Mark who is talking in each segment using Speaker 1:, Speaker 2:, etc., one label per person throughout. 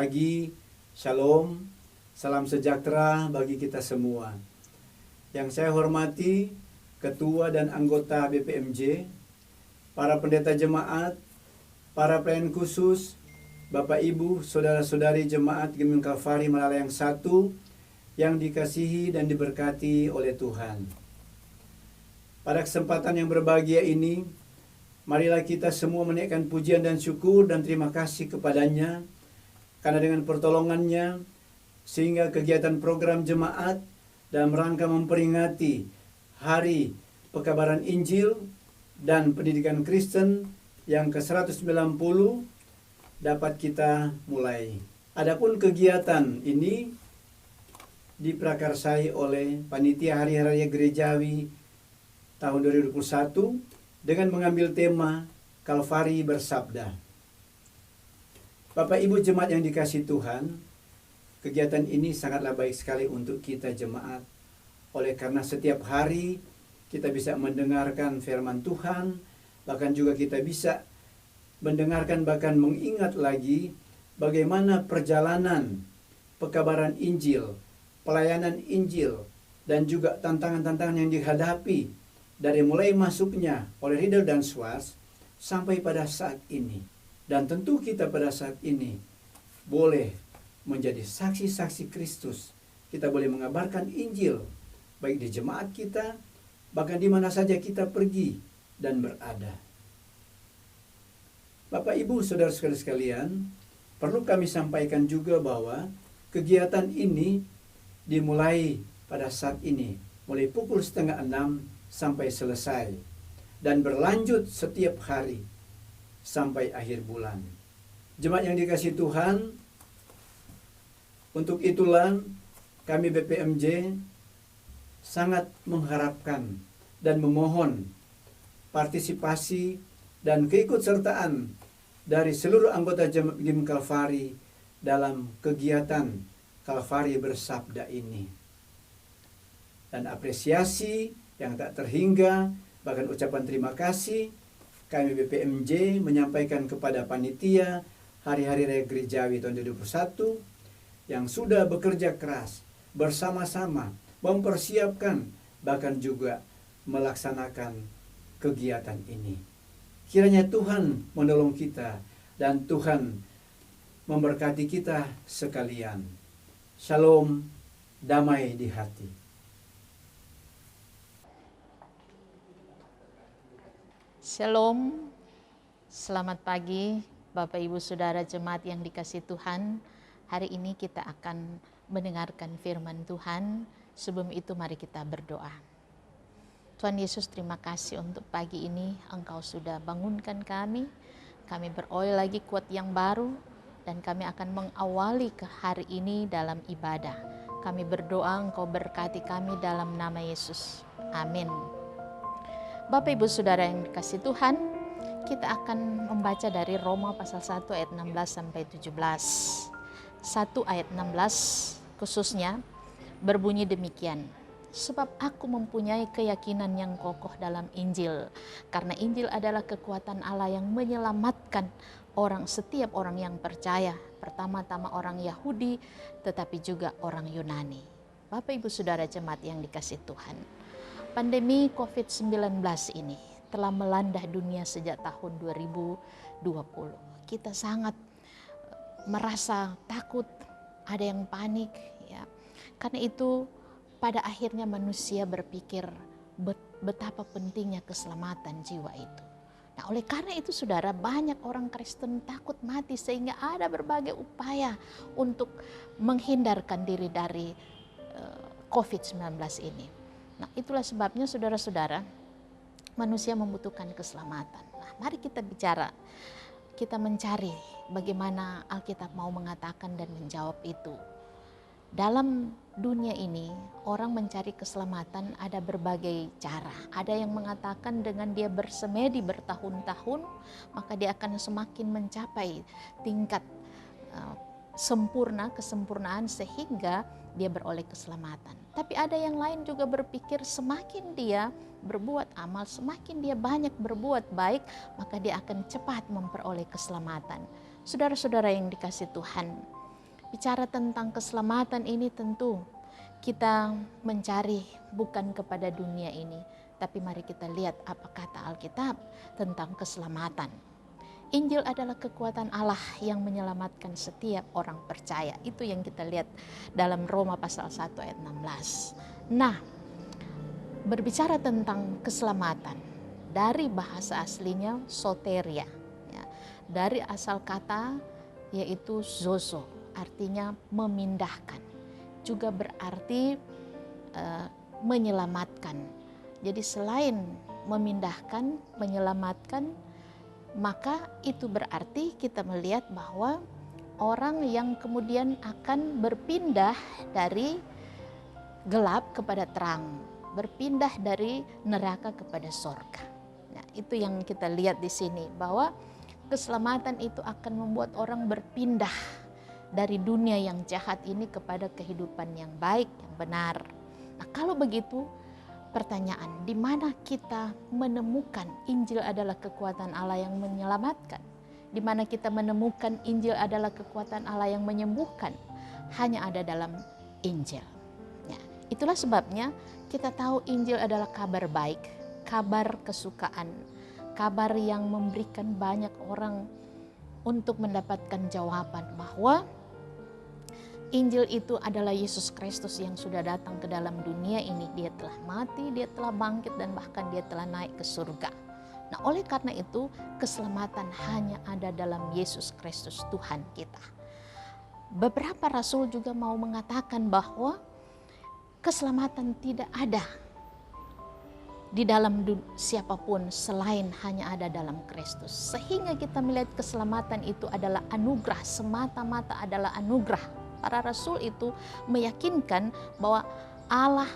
Speaker 1: pagi, shalom, salam sejahtera bagi kita semua. Yang saya hormati Ketua dan anggota BPMJ, para pendeta jemaat, para pelayan khusus, Bapak Ibu, Saudara-saudari Jemaat Gemilang Kalvari Malala yang satu, yang dikasihi dan diberkati oleh Tuhan. Pada kesempatan yang berbahagia ini, marilah kita semua menaikkan pujian dan syukur dan terima kasih kepadanya, karena dengan pertolongannya, sehingga kegiatan program jemaat dalam rangka memperingati Hari Pekabaran Injil dan Pendidikan Kristen yang ke-190 dapat kita mulai. Adapun kegiatan ini diprakarsai oleh Panitia Hari Raya Gerejawi tahun 2021 dengan mengambil tema Kalvari Bersabda. Bapak Ibu jemaat yang dikasihi Tuhan, kegiatan ini sangatlah baik sekali untuk kita jemaat. Oleh karena setiap hari kita bisa mendengarkan firman Tuhan, bahkan juga kita bisa mendengarkan bahkan mengingat lagi bagaimana perjalanan pekabaran Injil, pelayanan Injil, dan juga tantangan-tantangan yang dihadapi dari mulai masuknya oleh Riedel dan Schwartz sampai pada saat ini. Dan tentu kita pada saat ini boleh menjadi saksi-saksi Kristus. Kita boleh mengabarkan Injil, baik di jemaat kita, bahkan di mana saja kita pergi dan berada. Bapak Ibu Saudara-saudara sekalian, perlu kami sampaikan juga bahwa kegiatan ini dimulai pada saat ini, mulai pukul 5:30 sampai selesai, dan berlanjut setiap hari sampai akhir bulan. Jemaat yang dikasihi Tuhan, untuk itulah kami BPMJ sangat mengharapkan dan memohon partisipasi dan keikutsertaan dari seluruh anggota Jemaat Gemilang Kalvari dalam kegiatan Kalvari Bersabda ini. Dan apresiasi yang tak terhingga, bahkan ucapan terima kasih, kami BPMJ menyampaikan kepada panitia Hari-Hari Raya Gerejawi tahun 2021 yang sudah bekerja keras bersama-sama mempersiapkan bahkan juga melaksanakan kegiatan ini. Kiranya Tuhan menolong kita dan Tuhan memberkati kita sekalian. Shalom, damai di hati.
Speaker 2: Shalom, selamat pagi Bapak Ibu Saudara Jemaat yang dikasihi Tuhan. Hari ini kita akan mendengarkan firman Tuhan. Sebelum itu mari kita berdoa. Tuhan Yesus, terima kasih untuk pagi ini Engkau sudah bangunkan kami. Kami beroleh lagi kuat yang baru dan kami akan mengawali ke hari ini dalam ibadah. Kami berdoa Engkau berkati kami dalam nama Yesus. Amin. Bapak Ibu Saudara yang dikasihi Tuhan, kita akan membaca dari Roma pasal 1 ayat 16 sampai 17. 1 ayat 16 khususnya berbunyi demikian. Sebab aku mempunyai keyakinan yang kokoh dalam Injil, karena Injil adalah kekuatan Allah yang menyelamatkan setiap orang yang percaya, pertama-tama orang Yahudi, tetapi juga orang Yunani. Bapak Ibu Saudara jemaat yang dikasihi Tuhan, pandemi COVID-19 ini telah melanda dunia sejak tahun 2020. Kita sangat merasa takut, ada yang panik, ya. Karena itu pada akhirnya manusia berpikir betapa pentingnya keselamatan jiwa itu. Nah, oleh karena itu saudara, banyak orang Kristen takut mati sehingga ada berbagai upaya untuk menghindarkan diri dari COVID-19 ini. Nah, itulah sebabnya saudara-saudara, manusia membutuhkan keselamatan. Nah, mari kita bicara, kita mencari bagaimana Alkitab mau mengatakan dan menjawab itu. Dalam dunia ini, orang mencari keselamatan ada berbagai cara. Ada yang mengatakan dengan dia bersemedi bertahun-tahun, maka dia akan semakin mencapai tingkat kesempurnaan sehingga dia beroleh keselamatan. Tapi ada yang lain juga berpikir semakin dia berbuat amal, semakin dia banyak berbuat baik, maka dia akan cepat memperoleh keselamatan. Saudara-saudara yang dikasihi Tuhan, bicara tentang keselamatan ini tentu kita mencari bukan kepada dunia ini, tapi mari kita lihat apa kata Alkitab tentang keselamatan. Injil adalah kekuatan Allah yang menyelamatkan setiap orang percaya. Itu yang kita lihat dalam Roma pasal 1 ayat 16. Nah, berbicara tentang keselamatan, dari bahasa aslinya soteria, ya, dari asal kata yaitu zozo, artinya memindahkan, juga berarti menyelamatkan. Jadi selain memindahkan, menyelamatkan, maka itu berarti kita melihat bahwa orang yang kemudian akan berpindah dari gelap kepada terang, berpindah dari neraka kepada sorga. Nah, itu yang kita lihat di sini, bahwa keselamatan itu akan membuat orang berpindah dari dunia yang jahat ini kepada kehidupan yang baik, yang benar. Nah, kalau begitu, pertanyaan, di mana kita menemukan Injil adalah kekuatan Allah yang menyelamatkan? Di mana kita menemukan Injil adalah kekuatan Allah yang menyembuhkan? Hanya ada dalam Injil. Ya, itulah sebabnya kita tahu Injil adalah kabar baik, kabar kesukaan, kabar yang memberikan banyak orang untuk mendapatkan jawaban bahwa Injil itu adalah Yesus Kristus yang sudah datang ke dalam dunia ini. Dia telah mati, dia telah bangkit, dan bahkan dia telah naik ke surga. Nah, oleh karena itu keselamatan hanya ada dalam Yesus Kristus Tuhan kita. Beberapa rasul juga mau mengatakan bahwa keselamatan tidak ada di dalam siapapun selain hanya ada dalam Kristus. Sehingga kita melihat keselamatan itu adalah anugerah, semata-mata adalah anugerah. Para rasul itu meyakinkan bahwa Allah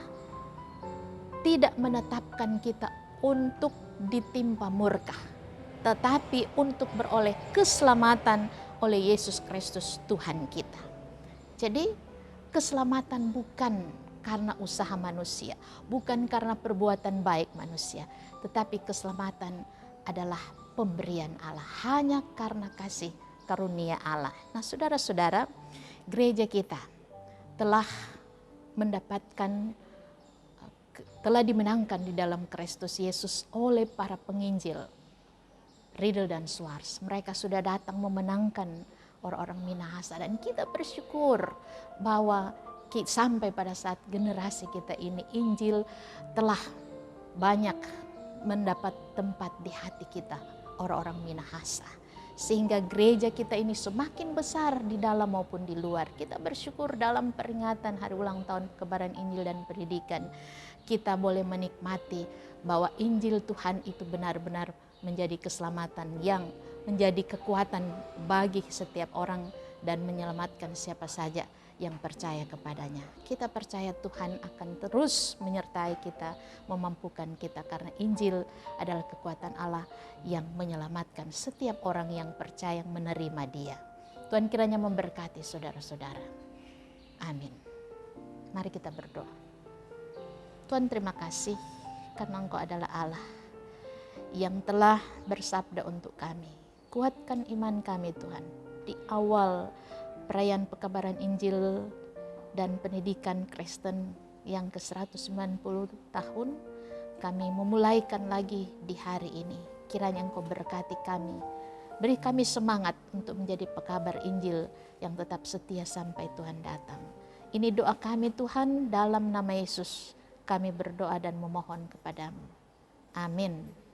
Speaker 2: tidak menetapkan kita untuk ditimpa murka, tetapi untuk beroleh keselamatan oleh Yesus Kristus Tuhan kita. Jadi keselamatan bukan karena usaha manusia, bukan karena perbuatan baik manusia, tetapi keselamatan adalah pemberian Allah, hanya karena kasih karunia Allah. Nah, saudara-saudara, gereja kita telah mendapatkan, telah dimenangkan di dalam Kristus Yesus oleh para penginjil, Riedel dan Schwartz. Mereka sudah datang memenangkan orang-orang Minahasa, dan kita bersyukur bahwa sampai pada saat generasi kita ini, Injil telah banyak mendapat tempat di hati kita, orang-orang Minahasa. Sehingga gereja kita ini semakin besar di dalam maupun di luar. Kita bersyukur dalam peringatan hari ulang tahun kebenaran Injil dan pendidikan, kita boleh menikmati bahwa Injil Tuhan itu benar-benar menjadi keselamatan yang menjadi kekuatan bagi setiap orang dan menyelamatkan siapa saja yang percaya kepadanya. Kita percaya Tuhan akan terus menyertai kita, memampukan kita, karena Injil adalah kekuatan Allah yang menyelamatkan setiap orang yang percaya, yang menerima Dia. Tuhan kiranya memberkati saudara-saudara. Amin. Mari kita berdoa. Tuhan, terima kasih karena Engkau adalah Allah yang telah bersabda untuk kami. Kuatkan iman kami Tuhan. Di awal perayaan pekabaran Injil dan pendidikan Kristen yang ke-190 tahun, kami memulaikan lagi di hari ini. Kiranya Engkau berkati kami, beri kami semangat untuk menjadi pekabar Injil yang tetap setia sampai Tuhan datang. Ini doa kami Tuhan, dalam nama Yesus kami berdoa dan memohon kepadamu. Amin.